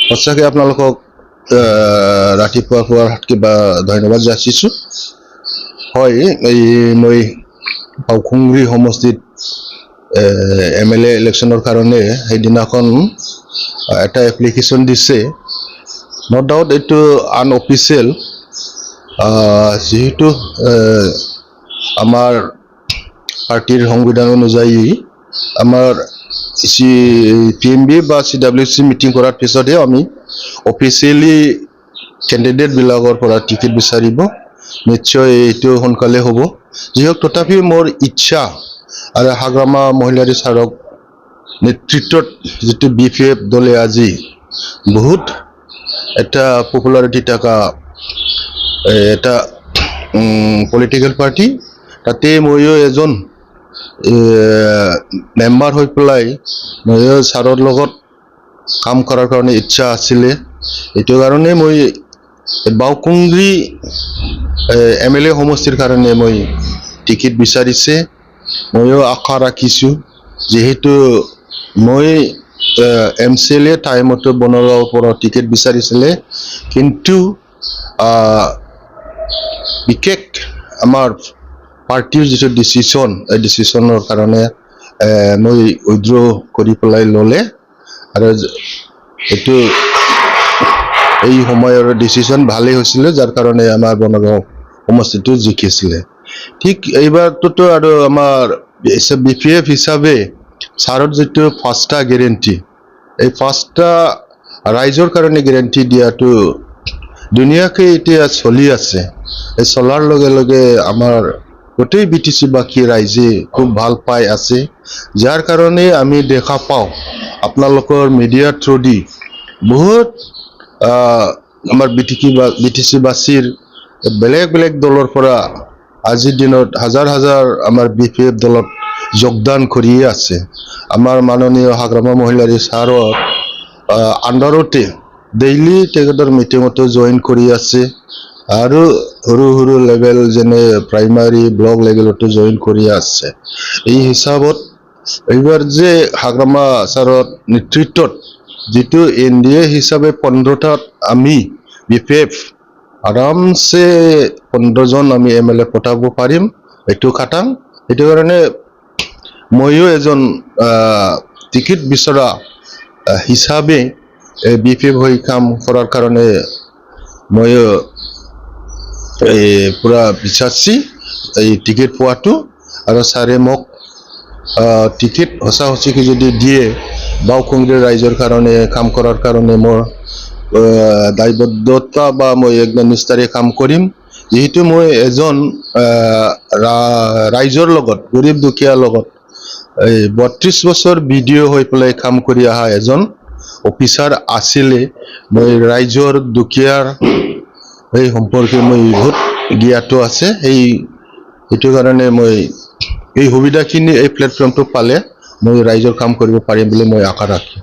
সঁচাকৈ আপোনালোকক ৰাতিপুৱা পুৱাৰ কিবা ধন্যবাদ যাচিছোঁ। হয়, এই মই বাউখুংগ্ৰী সমষ্টিত MLA ইলেকশ্যনৰ কাৰণে সেইদিনাখন এটা এপ্লিকেশ্যন দিছে। ন' ডাউট এইটো আনঅফিচিয়েল, যিহেতু আমাৰ পাৰ্টিৰ সংবিধান অনুযায়ী আমাৰ PMB বা CWC মিটিং কৰাৰ পিছতহে আমি অফিচিয়েলি কেণ্ডিডেটবিলাকৰ পৰা টিকেট বিচাৰিব। নিশ্চয় এইটো সোনকালে হ'ব। যিহওক তথাপিও মোৰ ইচ্ছা আৰু হাগ্ৰামা মহিলাৰী ছাৰক নেতৃত্বত যিটো BPF দলে আজি বহুত এটা পপুলাৰিটি থকা এটা পলিটিকেল পাৰ্টি, তাতে ময়ো এজন মেম্বাৰ হৈ পেলাই ময়ো ছাৰৰ লগত কাম কৰাৰ কাৰণে ইচ্ছা আছিলে। এইটো কাৰণে মই বাউখুংগ্ৰী MLA সমষ্টিৰ কাৰণে মই টিকেট বিচাৰিছে। ময়ো আশা ৰাখিছোঁ, যিহেতু মই MCLA টাইমতো বনগাঁৱৰ পৰা টিকেট বিচাৰিছিলে, কিন্তু বিশেষ আমাৰ পাৰ্টিৰ যিটো ডিচিশ্যন, এই ডিচিশ্যনৰ কাৰণে মই উইথড্ৰ কৰি পেলাই ল'লে, আৰু এইটো এই সময়ৰ ডিচিশ্যন ভালেই হৈছিলে, যাৰ কাৰণে আমাৰ বনগাঁও সমষ্টিটো জিকিছিলে। ঠিক এইবাৰটোতো আৰু আমাৰ BPF হিচাপে ছাৰৰ যিটো ফাৰ্ষ্টা গেৰেণ্টি, এই ফাৰ্ষ্টা ৰাইজৰ কাৰণে গেৰেণ্টি দিয়াটো ধুনীয়াকৈ এতিয়া চলি আছে। এই চলাৰ লগে লগে আমাৰ গোটেই BTC বাকী ৰাইজে খুব ভাল পাই আছে, যাৰ কাৰণে আমি দেখা পাওঁ আপোনালোকৰ মিডিয়াৰ থ্ৰুদি বহুত আমাৰ BTC বাসীৰ বেলেগ বেলেগ দলৰ পৰা আজিৰ দিনত হাজাৰ হাজাৰ আমাৰ BPF দলত যোগদান কৰিয়ে আছে। আমাৰ মাননীয় হাগ্ৰামা মহিলাৰী ছাৰৰ আণ্ডাৰতে ডেইলি তেখেতৰ মিটিঙতো জইন কৰি আছে, আৰু সৰু সৰু লেভেল যেনে প্ৰাইমাৰী ব্লক লেভেলতো জইন কৰি আছে। এই হিচাপত এইবাৰ যে হাগ্ৰামা ছাৰৰ নেতৃত্বত যিটো NDA হিচাপে 15টাত আমি BPF আৰামছে 15জন আমি MLA পঠাব পাৰিম, এইটো খাটাং। সেইটো কাৰণে ময়ো এজন টিকেট বিচৰা হিচাপে BPF হৈ কাম কৰাৰ কাৰণে ময়ো পুৰা বিচাৰিছি এই টিকেট পোৱাটো, আৰু ছাৰে মোক টিকেট সঁচা সঁচিকৈ যদি দিয়ে বাউখুংগ্ৰী ৰাইজৰ কাৰণে কাম কৰাৰ কাৰণে মোৰ দায়বদ্ধতা বা মই একদম নিষ্ঠাৰে কাম কৰিম। যিহেতু মই এজন ৰাইজৰ লগত, গৰীব দুখীয়াৰ লগত 32 বছৰ BDO হৈ পেলাই কাম কৰি অহা এজন অফিচাৰ আছিলে। মই ৰাইজৰ দুখীয়াৰ এই সম্পৰ্কে মই বহুত জ্ঞাত আছে। সেইটো কাৰণে মই এই সুবিধাখিনি এই প্লেটফৰ্মটো পালে মই ৰাইজৰ কাম কৰিব পাৰিম বুলি মই আশা ৰাখোঁ।